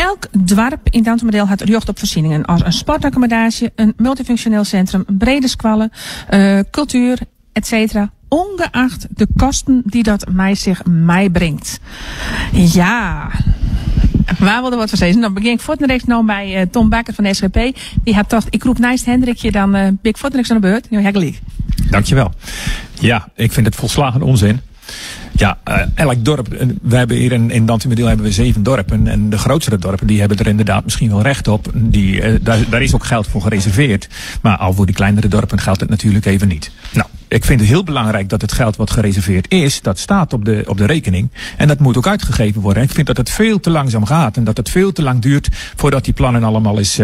Elk dorp in het Amsterdam had recht op voorzieningen als een sportaccommodatie, een multifunctioneel centrum, brede squallen, cultuur, etc. Ongeacht de kosten die dat zich brengt. Ja. Waar wilde wat voor zeggen? Dan begin ik voortreeks nou bij Tom Bakker van de SGP. Die had toch, ik roep naast Hendrikje, dan ben ik voortreeks aan de beurt. Nu heb ik gelijk. Dankjewel. Ja, ik vind het volslagen onzin. Ja, elk dorp, we hebben hier in Dantimedeel hebben we 7 dorpen. En de grootste dorpen, die hebben er inderdaad misschien wel recht op. Daar is ook geld voor gereserveerd. Maar al voor die kleinere dorpen geldt het natuurlijk even niet. Nou, ik vind het heel belangrijk dat het geld wat gereserveerd is, dat staat op de rekening. En dat moet ook uitgegeven worden. Ik vind dat het veel te langzaam gaat en dat het veel te lang duurt voordat die plannen allemaal eens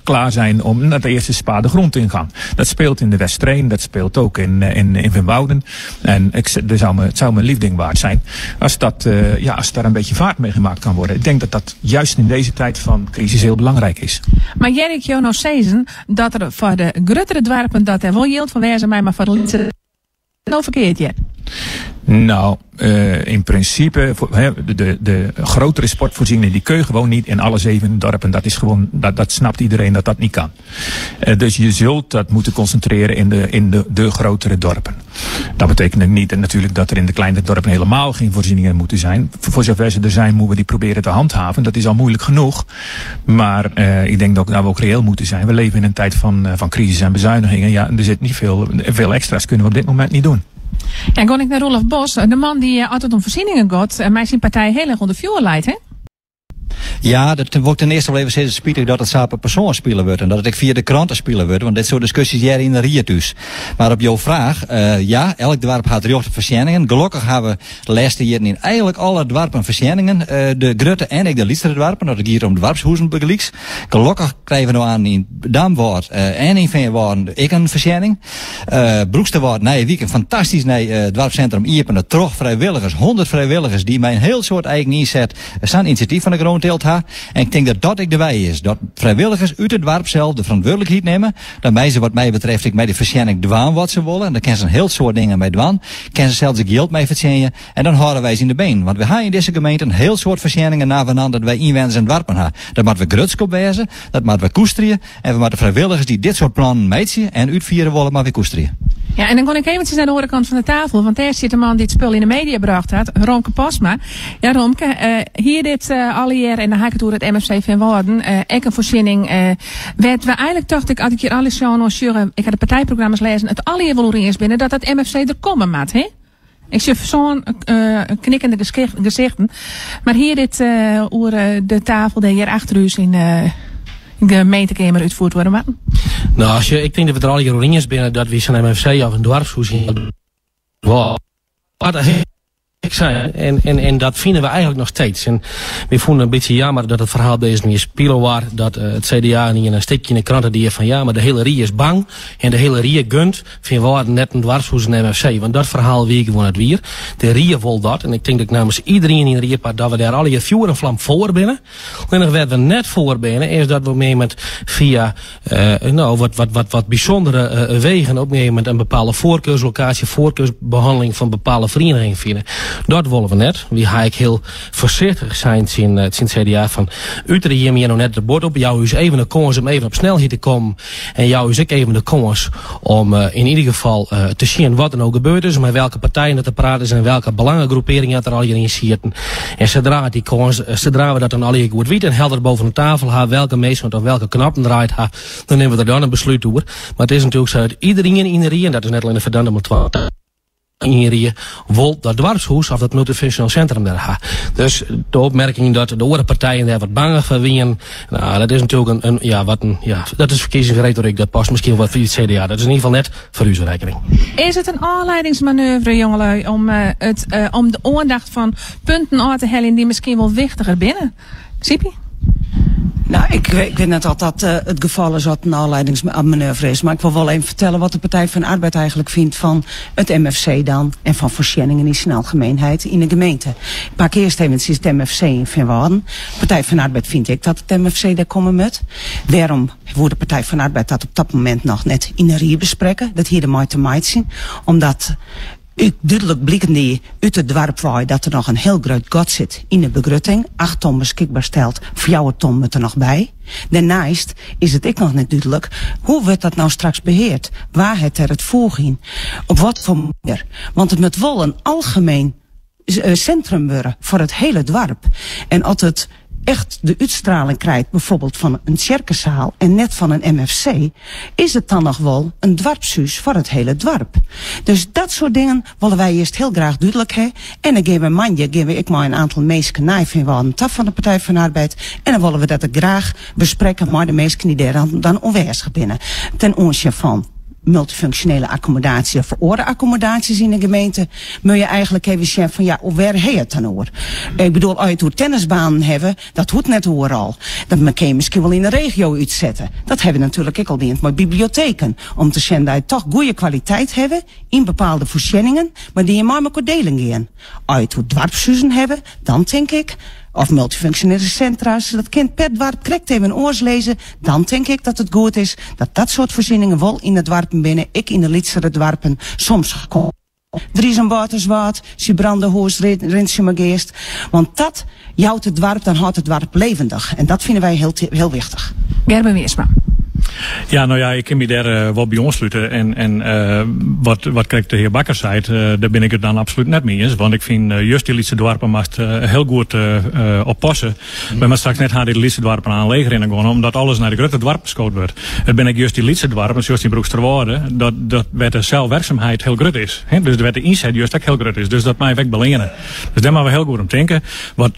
klaar zijn om naar de eerste spa de grond in gaan. Dat speelt in de Westreen, dat speelt ook in Venwouden. En het zou me liefding waard zijn als daar een beetje vaart mee gemaakt kan worden. Ik denk dat dat juist in deze tijd van crisis heel belangrijk is. Maar Jerk, jou nou zeggen dat er voor de grotere dorpen dat er wel yield van wezen, maar voor de linkse nou verkeerd, ja? Nou, in principe, de grotere sportvoorzieningen, die kun je gewoon niet in alle 7 dorpen. Dat is gewoon, dat snapt iedereen dat dat niet kan. Dus je zult dat moeten concentreren in de grotere dorpen. Dat betekent niet natuurlijk dat er in de kleinere dorpen helemaal geen voorzieningen moeten zijn. Voor zover ze er zijn, moeten we die proberen te handhaven. Dat is al moeilijk genoeg. Maar ik denk dat we ook reëel moeten zijn. We leven in een tijd van crisis en bezuinigingen. Ja, er zit niet veel extra's kunnen we op dit moment niet doen. Ja, dan ga ik naar Rolf Bos, de man die altijd om voorzieningen gaat. Maar zijn partij heel erg onder vuur leidt, hè? Ja, dat wordt ten eerste wel even zeggen, spietig dat het samen persoon spelen wordt. En dat het ook via de kranten spelen wordt. Want dit soort discussies jij in de riet dus. Maar op jouw vraag, ja, elk dorp had recht op voorzieningen. Gelukkig hebben we de laatste jaren in eigenlijk alle dorpen voorzieningen. De grote en ik de liefste dorpen, dat ik hier om de dorpshuizen begelijks. Gelukkig krijgen we nou aan in Damwoord en in Veenwoorden ik een voorziening. Broeksterwoord, nee, weekend fantastisch, nee, het dorpscentrum Iepen, toch vrijwilligers, 100 vrijwilligers die mij een heel soort eigen inzet. Er staan initiatief van de Groenteelt. En ik denk dat dat ik erbij is. Dat vrijwilligers uit het dorp zelf de verantwoordelijkheid nemen. Daarmee ze wat mij betreft ik mij de voorziening dwaan wat ze willen. En dan kennen ze een heel soort dingen mee dwaan. Kennen ze zelfs ook geld mee verzien. En dan houden wij ze in de been. Want we hebben in deze gemeente een heel soort voorzieningen navenant dat wij inwoners en dorpen hebben. Dat moeten we grutskop wezen. Dat moeten we koesteren. En we moeten vrijwilligers die dit soort plannen meiden en uitvieren willen, maar weer koesteren. Ja, en dan kon ik eventjes naar de andere kant van de tafel. Want daar zit een man die het spul in de media gebracht had. Romke Posma. Ja, Romke, hier dit alle jaar en dan ga ik het door het MFC Venwoorden. Ik een voorziening. Werd we eigenlijk dacht ik, als ik hier alles ik had de partijprogramma's lezen, het alle jaar wel eens binnen dat het MFC er komen moet, hè? Ik zie zo'n knikkende gezichten. Maar hier dit de tafel die hier achter u in de gemeentekamer uitvoerd worden. Maar... Nou, ik denk dat we er al jaren eens binnen dat we zo'n MFC of een dorpshuis in. Wow. Ik zei, en dat vinden we eigenlijk nog steeds. En we vonden een beetje jammer dat het verhaal deze niet spelen was. Dat het CDA niet een stukje in de kranten die van ja, maar de hele rie is bang. En de hele rie gunt. Vinden we net een dwarshoes in de MFC. Want dat verhaal wie gewoon het weer. De rie wil dat. En ik denk dat namens iedereen in de riepaard dat we daar alle je vuur en vlam voor binnen. En waar we net voor binnen is dat we mee met via wat bijzondere wegen ook mee met een bepaalde voorkeurslocatie, voorkeursbehandeling van bepaalde verenigingen vinden. Dat willen we net. We ga ik heel voorzichtig zijn sinds CDA van Utrecht hier meer nog net de bord op. Jou is even de kans om even op snelheid te komen. En jou is ook even de kans om in ieder geval te zien wat er nou gebeurd is. Met welke partijen het te praten is en welke belangengroeperingen er al hierin zitten. En zodra we dat dan al hier goed weten en helder boven de tafel hebben welke meestal of welke knappen draait dan nemen we er dan een besluit over. Maar het is natuurlijk zo dat iedereen in de rie, en dat is net al in de verdande met 12. In wil dat dwarshuis of dat multifunctioneel centrum daar gaan. Dus de opmerking dat de andere partijen daar wat banger van winnen, nou, dat is natuurlijk dat is verkiezingsretoriek, dat past misschien wat voor het CDA. Dat is in ieder geval net voor uw rekening. Is het een aanleidingsmanoeuvre, jongelui, om de aandacht van punten aan te hellen die misschien wel wichtiger binnen? Siepie? Nou, ik weet net dat het geval is dat een aanleidingsmanoeuvre is. Maar ik wil wel even vertellen wat de Partij van de Arbeid eigenlijk vindt van het MFC dan. En van voorzieningen in zijn algemeenheid in de gemeente. Ik pak eerst even het MFC in Venwoorden. De Partij van de Arbeid vindt ik dat het MFC daar komen moet. Daarom wordt de Partij van de Arbeid dat op dat moment nog net in de rie bespreken. Dat hier de mooi te maait zien. Omdat duidelijk blikken die uit het dorp waar dat er nog een heel groot gat zit in de begrutting. 8 ton beschikbaar stelt, 4 ton moet er nog bij. Daarnaast is het ik nog niet duidelijk, hoe wordt dat nou straks beheerd? Waar het er het voorging? Op wat voor manier? Want het moet wel een algemeen centrum worden voor het hele dorp. En als het echt de uitstraling krijgt, bijvoorbeeld van een circuszaal en net van een MFC, is het dan nog wel een dorpshuis voor het hele dorp. Dus dat soort dingen willen wij eerst heel graag duidelijk hebben. En dan geven ik maar een aantal mensen naar van taf van de Partij van de Arbeid. En dan willen we dat graag bespreken met de mensen die daar dan onwijs binnen. Ten aanzien van multifunctionele accommodatie of verordenaccommodaties in de gemeente, moet je eigenlijk even zeggen van ja, waar heet het dan over? Ik bedoel, als je het tennisbanen hebben, dat hoeft net overal. Dat kun je misschien wel in de regio uitzetten. Dat hebben we natuurlijk ook al in met bibliotheken. Om te zien dat je toch goede kwaliteit hebben in bepaalde voorzieningen, maar die je maar met deling gaan. Als je het dorpshuizen hebben, dan denk ik, of multifunctionele centra's, dat kind per dorp krijgt even een oors lezen, dan denk ik dat het goed is dat dat soort voorzieningen wel in het dorpen binnen, ik in de lietsere dorpen, soms gekomen. Dries en Waterswaard, Sibrandenhoes, Rinsumergeest. Want dat jouwt het dorp, dan houdt het dorp levendig. En dat vinden wij heel wichtig. Gerben Weersma. Ja, nou ja, ik kan me daar wel bij aansluiten. En wat krijg de heer Bakker zei, daar ben ik het dan absoluut net mee eens. Want ik vind juist die Lietse dorpen mag heel goed oppassen. We moeten straks net die Lietse dorpen aanleggen in gaan, omdat alles naar de grote dorpen geschoten wordt. Het ben ik juist die Lietse dorpen, zoals die Broeksterwoorde, dat werd de zelfwerkzaamheid heel groot is. He? Dus werd de inzet juist ook heel groot is. Dus dat mij weg belenen. Dus daar moeten we heel goed om denken.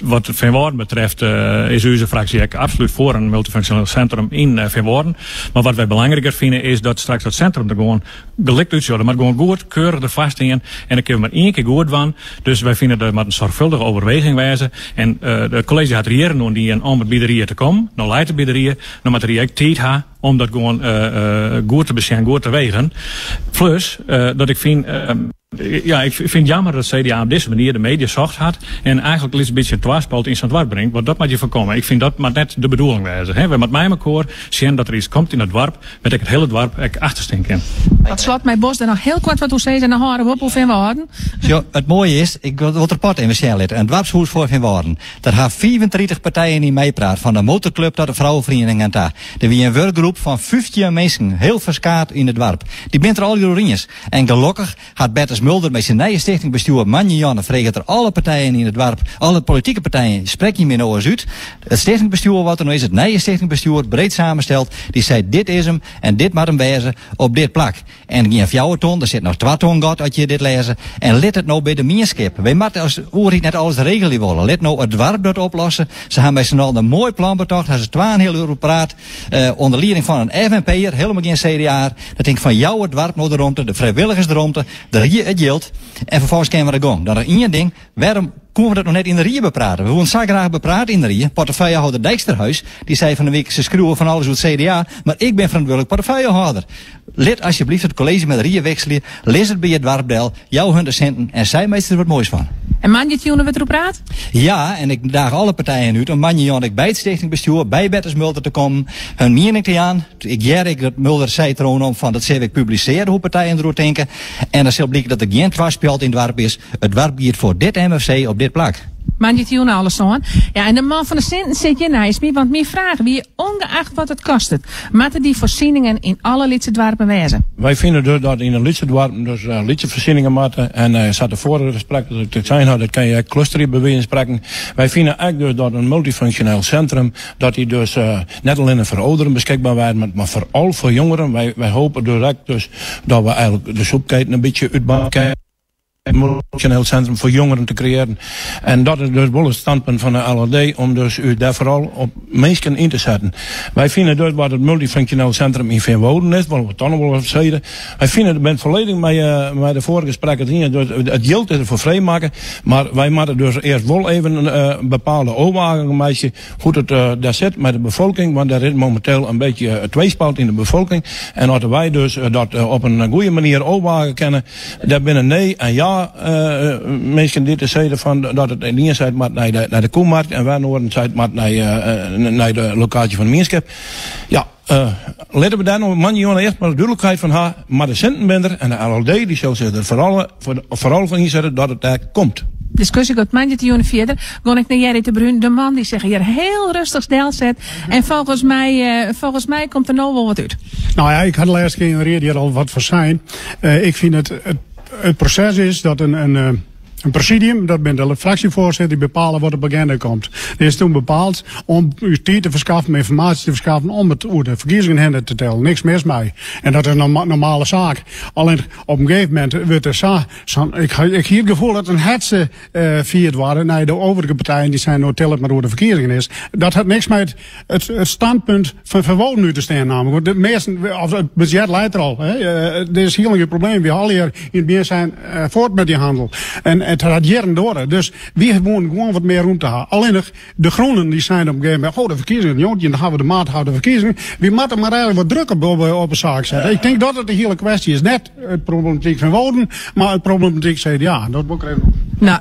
Wat Veenwoorden betreft is onze fractie absoluut voor een multifunctioneel centrum in Veenwoorden. Maar wat wij belangrijker vinden is dat straks dat centrum er gewoon gelikt uit zullen. Maar gewoon goed, keurig er vast in. En dan kunnen we maar 1 keer goed van. Dus wij vinden dat met een zorgvuldige overweging wijzen. En de college had riëren doen die om het biederieën te komen. Nou leidt het biederieën. Nou moet er tijd hebben om dat gewoon goed te beschermen, goed te wegen. Plus, dat ik vind... Ja, ik vind het jammer dat CDA op deze manier de media zacht had. En eigenlijk een beetje dwarspalt in zijn dwars brengt. Want dat moet je voorkomen. Ik vind dat maar net de bedoeling wijzen. We met mij elkaar zien dat er iets komt in het dorp. Met ik het hele dorp achterstinken. Tot slot, mijn bos, dan nog heel kort wat hoe zei en dan horen we op hoe Veenwoorden. Zo, het mooie is, ik wil het rapport in letten. Een dorpshuis voor Veenwoorden. Daar gaan 34 partijen in meepraat. Van de motorclub tot de vrouwenvereniging en daar. Er wie een werkgroep van 15 mensen. Heel verskaard in het dorp. Die bent er al jaren. En gelukkig gaat Bertus Mulder met zijn nieuwe stichtingbestuur Manjejanne vreegt er alle partijen in het dorp, alle politieke partijen, spreek je meer nou eens uit. Het stichtingbestuur wat er nou is, het nieuwe stichtingbestuur, breed samensteld, die zei dit is hem en dit moet hem wijzen op dit plak. En geen 4 ton, er zit nog 2 ton gat als je dit lezen. En let het nou bij de mierskip. Wij moeten als oorriet net alles regelen willen. Let nou het dorp dat oplossen. Ze gaan bij z'n allen een mooi plan betocht. Als ze €2,5 praat, onder leiding van een FNP'er, helemaal geen CDA. Dat denk ik van jou het dorp nou de romte, de vrijwilligers de romte, de het gilt. En vervolgens kunnen we de gang. Dan er één ding, waarom konden we dat nog net in de Rie bepraten? We willen zo graag bepraten in de Rie. Portefeuillehouder Dijksterhuis, die zei van de week, ze schreeuwen van alles uit het CDA, maar ik ben verantwoordelijk portefeuillehouder. Lid alsjeblieft het college met de Rie wechselen, lees het bij het dwarpdel, jouw 100 centen en zij meester er wat moois van. En Manjetjoene wat erop praat? Ja, en ik daag alle partijen uit om Manjejan bij het stichtingbestuur, bij Bertus Mulder te komen, hun mening te aan. Ik jerk dat Mulder zei trouwens om van dat ze ik publiceren hoe partijen erover denken. En dan zal blijken dat er geen dwarspeld in het dorp is. Het dorp biedt voor dit MFC op dit plak. Manjetjoene alles zo. Ja, en de man van de centen zit je naast me, want meer vragen wie ongeacht wat het kost. Moeten die voorzieningen in alle Lietse dorpen wezen? Wij vinden dus dat in een Lietse dorpen dus Lietse voorzieningen moeten. En zat de vorige gesprek dat ik zijn had, dat kan je clusteren bewezen spreken. Wij vinden eigenlijk dus dat een multifunctioneel centrum, dat die dus net alleen voor ouderen beschikbaar werden, maar vooral voor jongeren. Wij hopen direct dus dat we eigenlijk de soepketen een beetje uitbouwen. Een multifunctioneel centrum voor jongeren te creëren. En dat is dus wel het standpunt van de LRD om dus u daar vooral op mensen in te zetten. Wij vinden dus wat het multifunctioneel centrum in Veenwouden is, wat we dan nog wel even zeiden. Wij vinden het bent volledig met de vorige gesprekken hier, dus het geld is er voor vrijmaken, maar wij moeten dus eerst wel even een bepaalde overweging maken hoe het daar zit met de bevolking, want daar is momenteel een beetje tweespalt in de bevolking. En dat wij dus dat op een goede manier overwegen kunnen, daar binnen nee en ja. Mensen die te zeggen van dat het in de zijde moet naar de Koemarkt en wij noorden zijde moet naar de locatie van de Mierskip. Ja, Laten we daar nog een manje eerst maar de duidelijkheid van haar. Maar de centenbender en de LLD die zal zich er vooral van inzetten dat het daar komt. Discussie gaat mandje te jongen verder. Gon ik naar Jerry de Bruin, de man die zich hier heel rustig stil zet. En volgens mij komt er nou wel wat uit. Nou ja, ik had de laatste keer in de reden hier al wat voor zijn. Ik vind het proces is dat een presidium, dat ben de fractievoorzitter, die bepalen wat op de agenda komt. Die is toen bepaald om u tijd te verschaffen, informatie te verschaffen, om het over de verkiezingen te tellen. Niks mis mee. En dat is een normale zaak. Alleen op een gegeven moment wordt er ik heb hier het gevoel dat een hetze vierd waren naar de overige partijen die zijn tellen maar hoe de verkiezingen is. Dat had niks met het standpunt van verwoorden nu te staan namelijk. De meesten, of het budget leidt er al. Er is heel een probleem. We al hier in het meer zijn voort met die handel. En het gaat jaren door. Dus we hebben gewoon wat meer ruimte hebben. Alleen nog, de groenen die zijn op een gegeven moment, de verkiezingen, jongetje, dan gaan we de maat houden de verkiezingen. We moeten maar eigenlijk wat druk op een zaak zetten. Ik denk dat het de hele kwestie is. Net het problematiek van Wouden, maar het problematiek CDA. Dat moet ik even. Nou,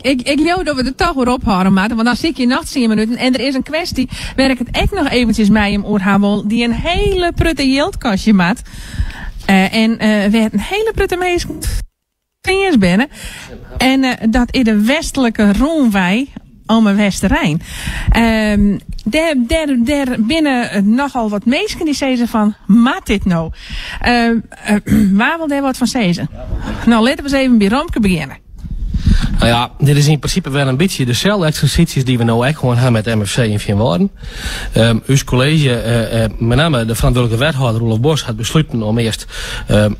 ik geloof dat we er toch weer ophouden, maat. Want dan zie ik je nog 10 minuten. En er is een kwestie waar ik het echt nog eventjes mee hem oorhabel. Die een hele prutte yieldkastje maat. En werd een hele prutte meest binnen. En dat in de westelijke Roonwei om een Westerrijn. Daar binnen nogal wat mensen die zeggen van, maat dit nou? Waar wil daar wat van zeggen? Nou, laten we eens even bij Romke beginnen. Nou ja, dit is in principe wel een beetje dezelfde exercities die we nou echt gewoon hebben met MFC in Veenwouden. Uw college, met name de verantwoordelijke wethouder Roelof Bos, had besloten om eerst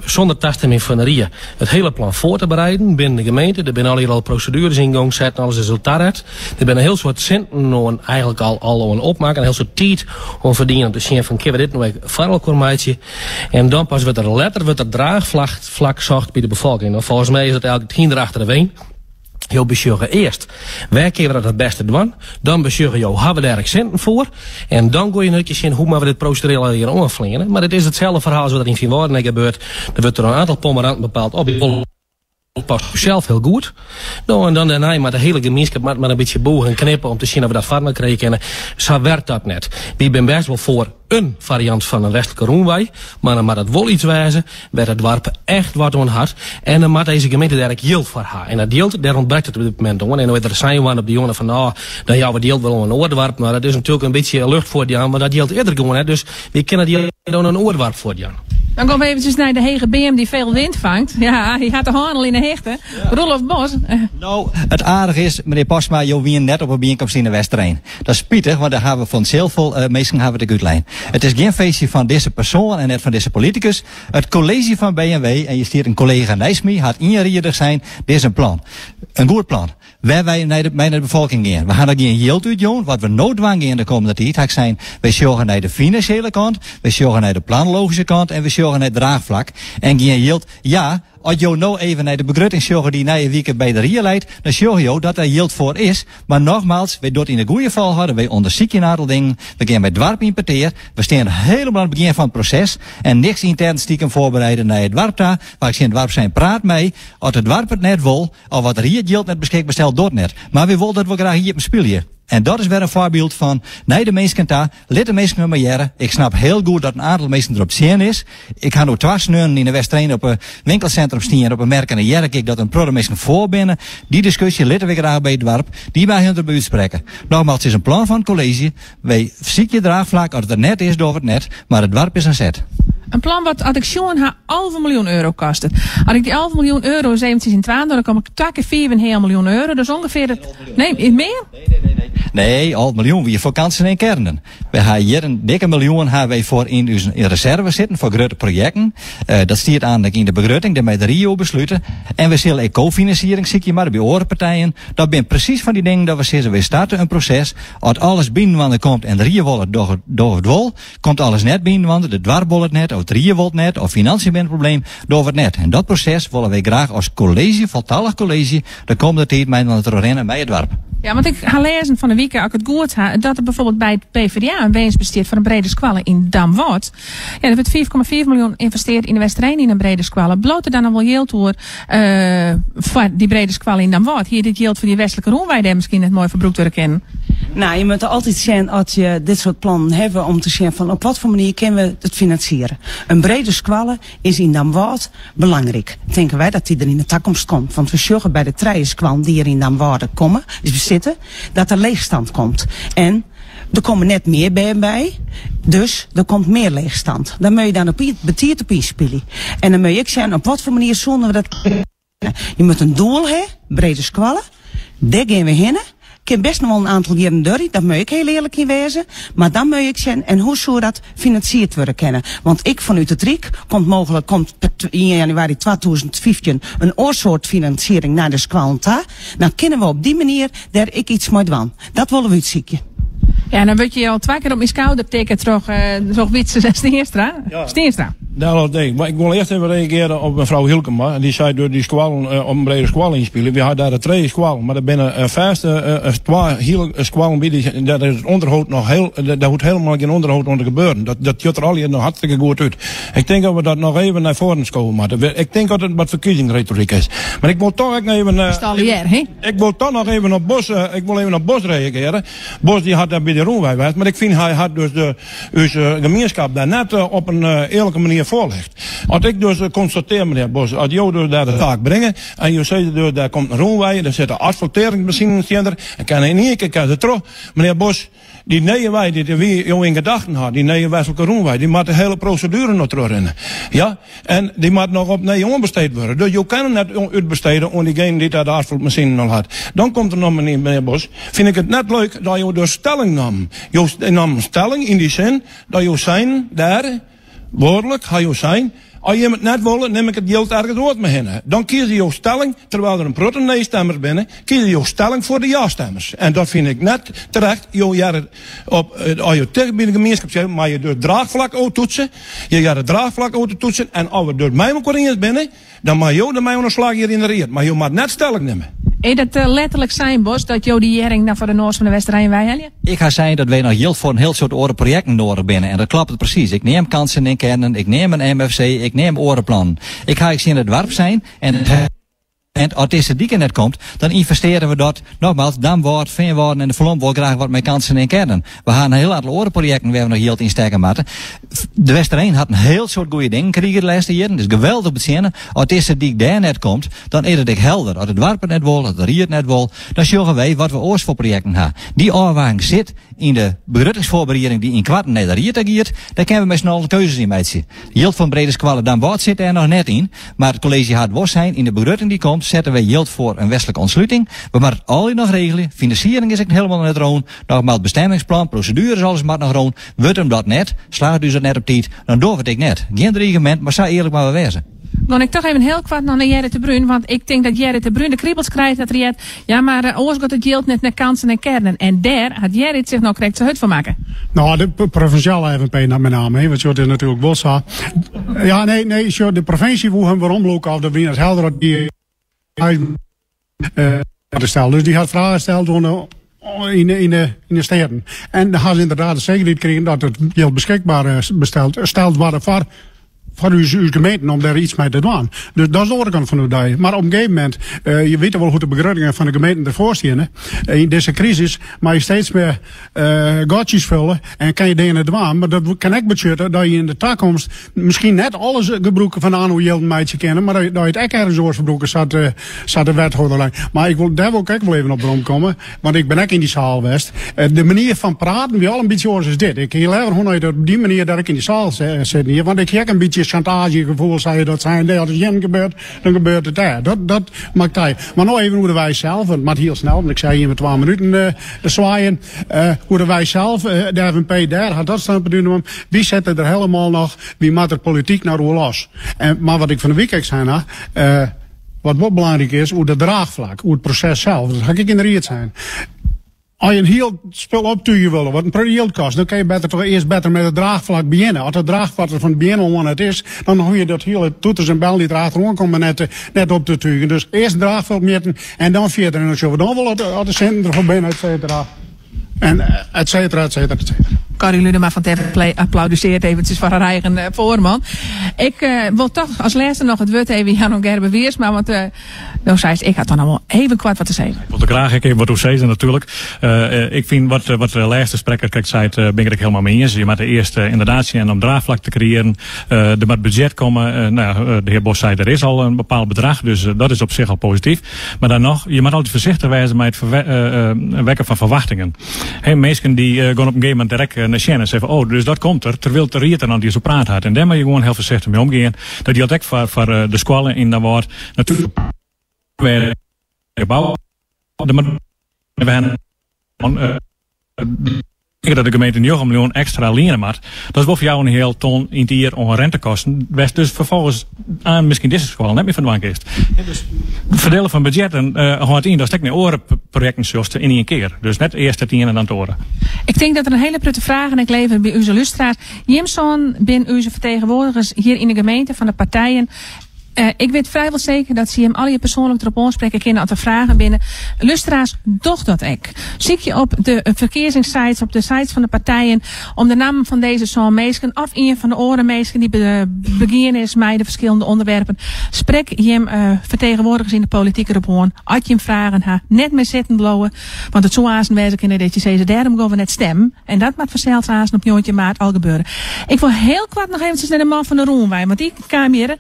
zonder tastament van de RIA het hele plan voor te bereiden binnen de gemeente. Er zijn al procedures in gang gezet, alles is resultaat. Er zijn een heel soort centen eigenlijk al een opmaken, een heel soort tijd om verdienen om te zien van kunnen we dit nou echt veralkormaatje. En dan pas wordt er draagvlak zocht bij de bevolking. Nou, volgens mij is het eigenlijk het achter de ween. Je besjuggen eerst, waar kunnen we dat het beste doen? Dan besjuggen je, hebben we daar accenten voor? En dan ga je netjes in hoe we dit procedureel hier omvlingen. Maar het is hetzelfde verhaal zoals in Veenwouden gebeurt. Er wordt er een aantal pomeranten bepaald op. Pas zelf heel goed. Nou, en dan daarna maar de hele gemeenschap maar een beetje bogen en knippen om te zien of we dat varken krijgen. Zo werkt dat net. We zijn best wel voor een variant van een westelijke Roenwei, maar dan moet het wel iets wijzen, waar het dorp echt wat aan had. En dan moet deze gemeente daar ook yield voor hebben. En dat yield, daar ontbreekt het op dit moment aan. En dan er zijn we op die jongen van, nou, dan jouw yield wel een oordwarp, maar dat is natuurlijk een beetje lucht voor die aan, maar dat yield eerder gewoon, hè. Dus we kennen die dan een oordwarp voor die aan. Dan komen we eventjes naar de hege BM die veel wind vangt. Ja, die gaat de handel in de hechten. Ja. Rolf Bos. Nou, het aardige is, meneer Posma, je wien net op een bijeenkomst in de Westerrijn. Dat is spietig, want daar hebben we van heel veel mensen hebben we de uitlijn. Het is geen feestje van deze persoon en net van deze politicus. Het college van BMW, en je stiert een collega Nijsmie, had injariedig zijn, dit is een plan. Een goed plan. Waar wij naar de bevolking gaan. We gaan er geen yield uit doen. Wat we noodwang in de komende tijd zijn. Wij zorgen naar de financiële kant. Wij zorgen naar de planologische kant. En we zorgen naar het draagvlak. En geen yield. Ja, als je nou even naar de begrutting zorgen die na je weekend bij de RIA leidt. Dan zorg je dat er yield voor is. Maar nogmaals, wij doen in de goede val houden. Wij onderzoeken een aantal dingen. We gaan bij het dorp importeren. We staan helemaal aan het begin van het proces. En niks intern stiekem voorbereiden naar het dorp daar. Waar ik zie het dorp zijn praat mee. Als het dorp het net wil. Of wat er hier yield net beschikbaar stelt, doet net. Maar we willen dat we graag hier op spelen. En dat is weer een voorbeeld van, nee, de mensen daar, let de mensen maar jaren. Ik snap heel goed dat een aantal mensen erop zien is. Ik ga nu dwarsneunen in de Westerijn op een winkelcentrum staan op een merk en dan ik dat een product mensen voor binnen. Die discussie letten we graag bij het dorp. Die wij hun erbij uitspreken. Nogmaals, het is een plan van het college. Wij ziek je draagvlak, als het er net is, door het net. Maar het dorp is een zet. Een plan wat, als ik zo'n haar €11 miljoen kost. Als ik die €11 miljoen eventjes in het waan, dan kom ik 2 keer 4,5 miljoen euro. Dus ongeveer het. Nee, is meer? Nee, al miljoen wie voor kansen en kernen. We hebben hier een dikke miljoen hebben wij voor in reserve zitten voor grote projecten. Dat stiert aan in de begroting, de met de Rio besluiten. En we zullen co-financiering, zie je maar bij orenpartijen. Dat zijn precies van die dingen dat we zeggen, we starten een proces. Als alles binnenwanden komt en de Rio wil het door het wol, komt alles net binnenwanden, de dwarbol het net, of het Rio wil het net, of financiën ben het probleem, door het net. En dat proces willen wij graag als college, voltallig college, de komende tijd mij dan het rennen bij het dorp. Ja, want ik ga lezen van de week, als ik het goed ha, dat er bijvoorbeeld bij het PvdA een winst besteedt voor een brede squallen in Damwart. Ja, er wordt 4,4 miljoen investeerd in de Westerijn in een brede squallen. Bloot er dan al wel geld voor voor die brede squallen in Damwart. Hier dit geld voor die westelijke Roenweide misschien net mooi verbroekt te kennen. Nou, je moet er altijd zien als je dit soort plannen hebben om te zien van op wat voor manier kunnen we het financieren. Een brede squallen is in Damwart belangrijk. Denken wij dat die er in de toekomst komt. Want we zorgen bij de treiskwallen die er in Damwart komen, dus we zitten, dat er leegstand komt. En er komen net meer bij, dus er komt meer leegstand. Dan moet je dan betiert op inspelen. En dan moet je ook zien op wat voor manier zullen we dat. Je moet een doel hebben, brede squallen, daar gaan we heen. Ik heb best nog wel een aantal jaren door, dat moet ik heel eerlijk in wezen. Maar dan moet ik zien, en hoe zou dat financierd worden kennen? Want ik vanuit het RIEK komt in januari 2015 een oorsoort financiering naar de squalenta. Dan kunnen we op die manier daar ik iets mee doen. Dat willen we uitzieken. Ja, dan word je al 2 keer op mijn schouder tikken terug Witse Steenstra. Ja. Steenstra. Nou, maar ik wil eerst even reageren op mevrouw Hilkema. Die zei door die squallen op een brede squal inspelen. We hadden daar 2 squallen, maar er binnen verste 2 squallen bieden. Dat is het onderhoud nog daar hoeft helemaal geen onderhoud onder gebeuren. Dat jut er al nog hartstikke goed uit. Ik denk dat we dat nog even naar voren komen moeten. Ik denk dat het wat verkiezingsretoriek is. Maar ik wil toch even. Ik wil toch nog even op Bos reageren. Bos die had daar bij de Roenweide, maar ik vind hij had dus de gemeenschap daar net op een eerlijke manier voorlegt. Als ik dus constateer, meneer Bos, als jou dus daar de taak brengen, en je zegt dus daar komt een Roenweide, daar zit een asfalteringsmachine in, en kan in één keer ze terug. Meneer Bos, die nieuwe weide die we jou in gedachten had, die nieuwe westelijke Roenweide, die moet de hele procedure nog terugrennen. Ja? En die moet nog op nieuw onbesteed worden. Dus je kan het net uitbesteden om diegene die daar de asfaltmachine nog had. Dan komt er nog, meneer Bos, vind ik het net leuk dat je dus stelling nam. Je nam stelling in die zin dat je zijn daar, woordelijk, ga je zijn. Als je het net wil, neem ik het geld ergens woord mee heen. Dan kies je jouw stelling, terwijl er een protte nee-stemmers binnen, kies je jouw stelling voor de ja-stemmers. En dat vind ik net terecht. Als je tegen binnen de gemeenschap zegt, maar je doet draagvlak uit toetsen. Je gaat het draagvlak uit toetsen. En als we door mij elkaar eens binnen, dan mag je mij een slag hier in de reet. Maar je moet net stelling nemen. Is dat letterlijk zijn, Bos, dat jou die jering naar voor de Noors van de Westerijn wij helpen? Ik ga zeggen dat wij nog heel voor een heel soort oren projecten nodig binnen. En dat klopt het precies. Ik neem kansen in kernen, ik neem een MFC, ik neem orenplannen. Ik ga in het dorp zijn en als deze dieke net komt, dan investeren we dat, nogmaals, Damwart, Veenwouden en de Vlom wil graag wat met kansen in kernen. We gaan een heel aantal orenprojecten waar we nog heel in sterker maken. De Westerijn had een heel soort goede dingen gekregen de laatste jaren. Dus geweldig bezinnen. Als deze dik daar net komt, dan is het ik helder. Als het dorp net wil, als het riet net wil, dan zorgen wij wat we oors voor projecten hebben. Die aanwaging zit in de begruttingsvoorbereiding die in kwarten net de riet agiert. Daar kunnen we met z'n allen keuzes in maken. Yield van brede squallen Damwart zit er nog net in. Maar het college had was zijn in de begrutting die komt, zetten we yield voor een westelijke ontsluiting. We moeten het al nog regelen. Financiering is ook helemaal net roon. Nogmaals, bestemmingsplan, procedures, alles maar nog roon. Wordt hem dat net, slaagt u dat net op tijd, dan doen we het ik net. Geen dreigement, maar zou eerlijk maar wezen. Dan ik toch even heel kwart naar Gerrit de Bruin, want ik denk dat Gerrit de Bruin de kriebels krijgt dat hij ja, maar oors gaat het geld net naar kansen en kernen. En daar had Gerrit zich nog correct zijn hut van maken. Nou, de provinciale FNP met name, want je is natuurlijk wel zo. Ja, nee, de provincie wil hem waarom lopen of de Wieners helder dat die stellen. Dus die had vragen gesteld in de steden. En dan hadden ze inderdaad de zekerheid gekregen dat het geld beschikbaar steld waren voor uw gemeente om daar iets mee te doen. Dus dat is de andere kant van de dag. Maar op een gegeven moment, je weet wel hoe de begrootingen van de gemeenten ervoor staan. In deze crisis, maar je steeds meer gaatjes vullen en kan je dingen doen. Maar dat kan ik betekenen dat je in de toekomst misschien net alles gebruiken van Anno Jelden meidje kennen, maar dat je het echt ergens oors verbruiken zat de wethouderlijn. Maar daar wil ik wel even op rondkomen, want ik ben ook in die zaal geweest. De manier van praten, wie al een beetje oors is dit. Ik heel erg gewoon op die manier dat ik in die zaal zit hier, want ik heb een beetje chantagegevoel, zei je dat zijn. Nee, als het hier gebeurt, dan gebeurt het daar. Dat maakt hij. Maar nou even hoe de wij zelf, want het mag heel snel, want ik zei hier met 2 minuten zwaaien. Hoe de wij zelf, de FNP daar, had dat staan bedoelen. Wie zetten er helemaal nog, wie maakt er politiek naar hoe los? Maar wat ik van de week zei, wat belangrijk is, hoe de draagvlak, hoe het proces zelf, dat ga ik in de riet zijn. Als je een heel spul optuigen wil, wat een periode kost, dan kan je toch eerst beter met het draagvlak beginnen. Als het draagvlak van het begin om het is, dan hoef je dat hele toeters en bel die erachteraan komen net op te tuigen. Dus eerst draagvlak meten en dan verder. En als je dan wel de centen ervoor bent, et cetera. En et cetera, et cetera, et cetera. Corrie Ludema van Teven applaudisseert eventjes voor haar eigen voorman. Ik wil toch als laatste nog het woord even Jan Gerben Wiersma, want nou zei ze, ik had dan allemaal even kwart wat te zeggen. Ik wil er graag even wat over zeggen natuurlijk. Ik vind wat de laatste spreker zei, ben ik er helemaal mee eens. Je moet eerst inderdaad zien om draagvlak te creëren. Er moet budget komen. De heer Bos zei, er is al een bepaald bedrag, dus dat is op zich al positief. Maar dan nog, je moet altijd voorzichtig wijzen met het wekken van verwachtingen. Mensen die gaan op een gegeven moment direct naar Sjen en zeggen, oh, dus dat komt er, terwijl de riet er dan die zo praat had. En daar moet je gewoon heel voorzichtig mee omgaan. Dat die ook voor de scholen in dat wordt natuurlijk weer gebouw. Dat de gemeente 9 miljoen extra lenen maakt. Dat is wel voor jou een heel ton in het jaar om rentekosten. Dus vervolgens aan misschien deze school net meer van de bank is. Dus verdelen van budgetten houdt in dat stek meer orenprojecten zoals in één keer. Dus net eerst het ene en dan het oren. Ik denk dat er een hele prutte vraag en ik lever bij onze lustraat. Jimson ben onze vertegenwoordigers hier in de gemeente van de partijen. Ik weet vrijwel zeker dat ze hem al je persoonlijk erop aanspreken kunnen als er vragen binnen. Lustra's, doch dat ik. Zie je op de verkeersingssites, op de sites van de partijen, om de namen van deze zo'n meesken of een van de orenmeesken die beginnen is met de verschillende onderwerpen. Spreek je hem vertegenwoordigers in de politiek erop aan. Als je hem vragen, net meer zitten blowen. Want het zo aanzien wijzen kunnen dat je ze daarom gaan we net stemmen. En dat maakt vanzelfs aanzien op Joontje maart al gebeuren. Ik wil heel kwart nog eventjes naar de man van de Roenwij, want die kwam hier.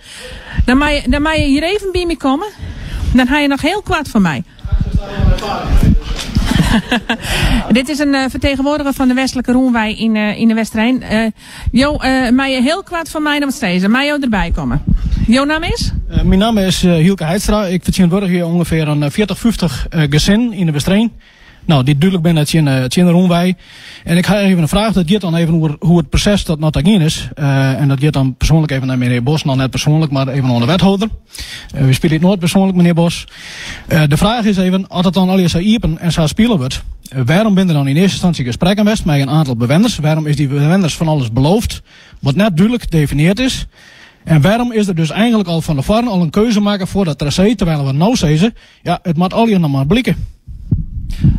Dan mag je hier even bij me komen. Dan ga je nog heel kwaad van mij. Dit is een vertegenwoordiger van de westelijke Roenwij in de Westerijn. Mag je heel kwaad van mij, dan wat steeds. Mag je erbij komen. Jouw naam is? Mijn naam is Hielke Heidstra. Ik vertegenwoordig hier ongeveer een 40-50 gezin in de Westerijn. Nou, dit duidelijk ben het in de Roenwij. En ik ga even een vraag, dat gaat dan even hoe het proces dat nog daarin is. En dat gaat dan persoonlijk even naar meneer Bos, nou net persoonlijk, maar even naar de wethouder. We spelen het nooit persoonlijk, meneer Bos. De vraag is even, als het dan al eens iepen en zo spelen wordt, waarom ben er dan in eerste instantie gesprekken geweest met een aantal bewoners? Waarom is die bewoners van alles beloofd, wat net duidelijk gedefinieerd is? En waarom is er dus eigenlijk al van tevoren al een keuze maken voor dat tracé, terwijl we nou zeggen, ja, het moet al hier nog maar blikken.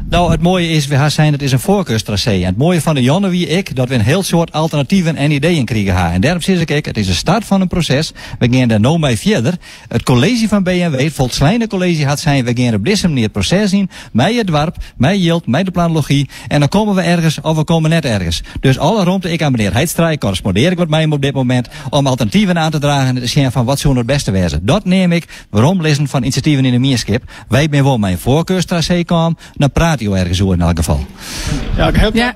Nou, het mooie is, het is een voorkeurstracé. En het mooie van de Jonne wie ik, dat we een heel soort alternatieven en ideeën krijgen. En daarom zeg ik, het is de start van een proces. We gaan daar nou mee verder. Het college van BMW, het volkslijnde college had zijn, we gaan op deze manier het proces in. Mij het dorp, mij Jilt, mij de planologie. En dan komen we ergens, of we komen net ergens. Dus alle rondte, ik aan meneer Heidstra, correspondeer ik met mij op dit moment, om alternatieven aan te dragen en te zien van wat zou het beste wezen. Dat neem ik, waarom lezen van initiatieven in de Mierskip. Wij ben wel mijn voorkeurstracé komen, dan praat je ergens over in elk geval. Ja,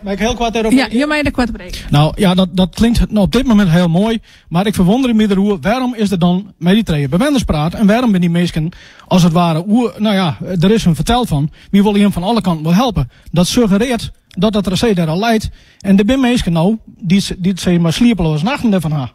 ik heel kwaad daarop. Ja, je mag er kwart breken. Nou ja, dat klinkt op dit moment heel mooi, maar ik verwonder me erover, waarom is er dan met die twee bewoners praat en waarom ben die mensen als het ware, nou ja, er is een vertel van, wie wil hem van alle kanten wil helpen. Dat suggereert dat tracé daar al leidt en er zijn mensen nou, die zeggen maar sliepeloos nachten ervan ha.